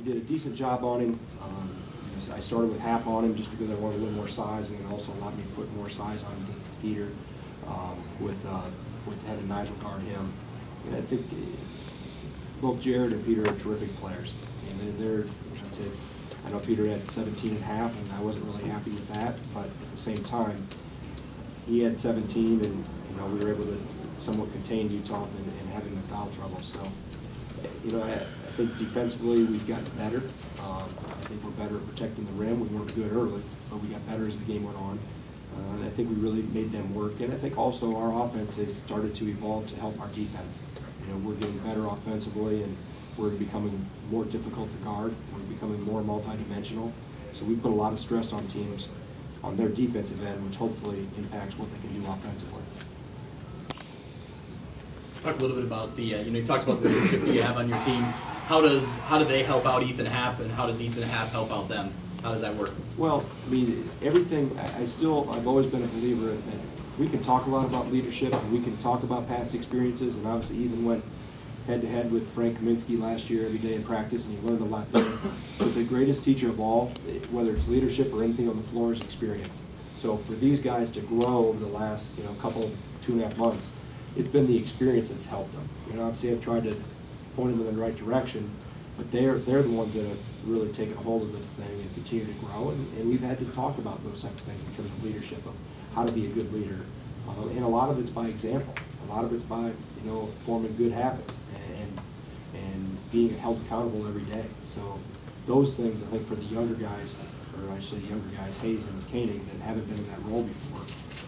we did a decent job on him. I started with half on him just because I wanted a little more size, and it also allowed me to put more size on Peter with having Nigel guard him. And I think both Jared and Peter are terrific players. And I know Peter had 17 and a half, and I wasn't really happy with that. But at the same time, he had 17, and we were able to somewhat contain Utah and having the foul trouble. So, I think defensively we've gotten better. I think we're better at protecting the rim. We weren't good early, but we got better as the game went on. And I think we really made them work. And I think also our offense has started to evolve to help our defense. We're getting better offensively, and we're becoming more difficult to guard. We're becoming more multidimensional. So we put a lot of stress on teams on their defensive end, which hopefully impacts what they can do offensively. Talk a little bit about the, you talked about the leadership that you have on your team. How do they help out Ethan Happ, and how does Ethan Happ help out them? How does that work? Well, everything, I've always been a believer that we can talk a lot about leadership, and we can talk about past experiences, and obviously Ethan went head-to-head with Frank Kaminsky last year every day in practice, and he learned a lot there. But the greatest teacher of all, whether it's leadership or anything on the floor, is experience. So for these guys to grow over the last, 2.5 months, it's been the experience that's helped them. Obviously I've tried to point them in the right direction, but they're the ones that have really taken hold of this thing and continue to grow. And we've had to talk about those types of things in terms of leadership, of how to be a good leader. And a lot of it's by example. A lot of it's by forming good habits and being held accountable every day. So those things, I think, for the younger guys, or I should say younger guys, Hayes and Koenig, that haven't been in that role before,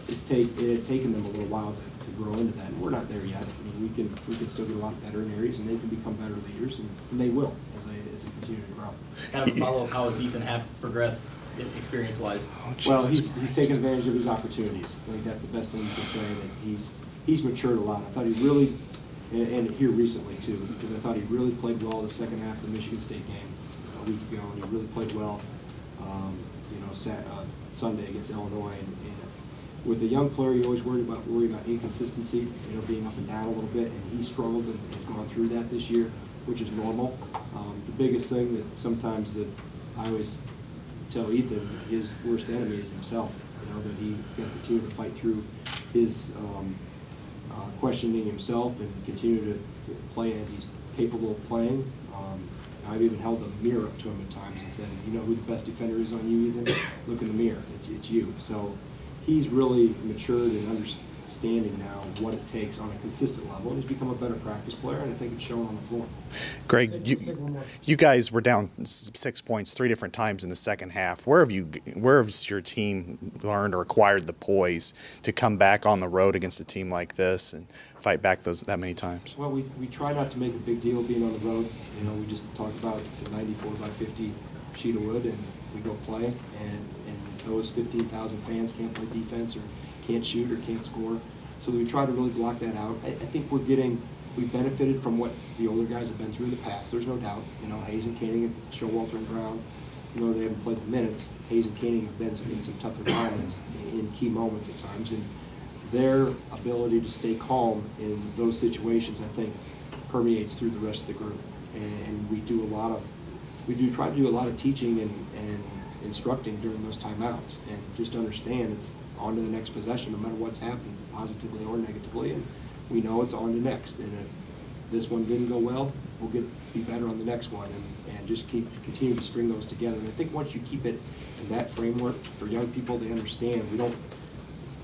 it had taken them a little while to grow into that, and we're not there yet. We can still get a lot better in areas, and they can become better leaders, and they will as they continue to grow. Kind of a follow-up, how has Ethan Happ progressed experience-wise? Well, he's taken advantage of his opportunities. I think that's the best thing you can say, that he's matured a lot. I thought he really, and here recently too, because I thought he really played well the second half of the Michigan State game a week ago, and he really played well, Sunday against Illinois. And with a young player, you always worry about inconsistency, being up and down a little bit, and he struggled and has gone through that this year, which is normal. The biggest thing that sometimes that I always tell Ethan, his worst enemy is himself. That he's got to continue to fight through his questioning himself and continue to play as he's capable of playing. I've even held a mirror up to him at times and said, "You know who the best defender is on you, Ethan? Look in the mirror. It's you." So he's really matured and understanding now what it takes on a consistent level, and he's become a better practice player, and I think it's shown on the floor. Greg, you guys were down 6 points 3 different times in the second half. Where has your team learned or acquired the poise to come back on the road against a team like this and fight back that many times? Well, we try not to make a big deal being on the road. We just talk about it's a 94 by 50 sheet of wood, and we go play, and those 15,000 fans can't play defense or can't shoot or can't score. So we try to really block that out. I think we benefited from what the older guys have been through in the past. There's no doubt. Hayes and Koenig, Showalter and Brown, they haven't played the minutes. Hayes and Koenig have been in some tough environments in key moments at times, and their ability to stay calm in those situations, I think, permeates through the rest of the group. And we do try to do a lot of teaching and instructing during those timeouts, and just understand it's on to the next possession no matter what's happened, positively or negatively, and we know it's on to next. And if this one didn't go well, we'll be better on the next one, and just continue to string those together. And I think once you keep it in that framework, for young people, they understand.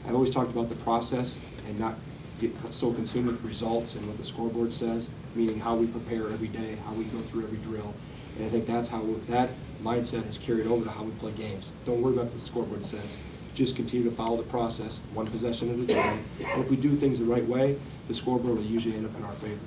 I've always talked about the process and not get so consumed with results and what the scoreboard says, meaning how we prepare every day, how we go through every drill. And I think that's how that mindset has carried over to how we play games. Don't worry about what the scoreboard says. Just continue to follow the process, one possession at a time. And if we do things the right way, the scoreboard will usually end up in our favor.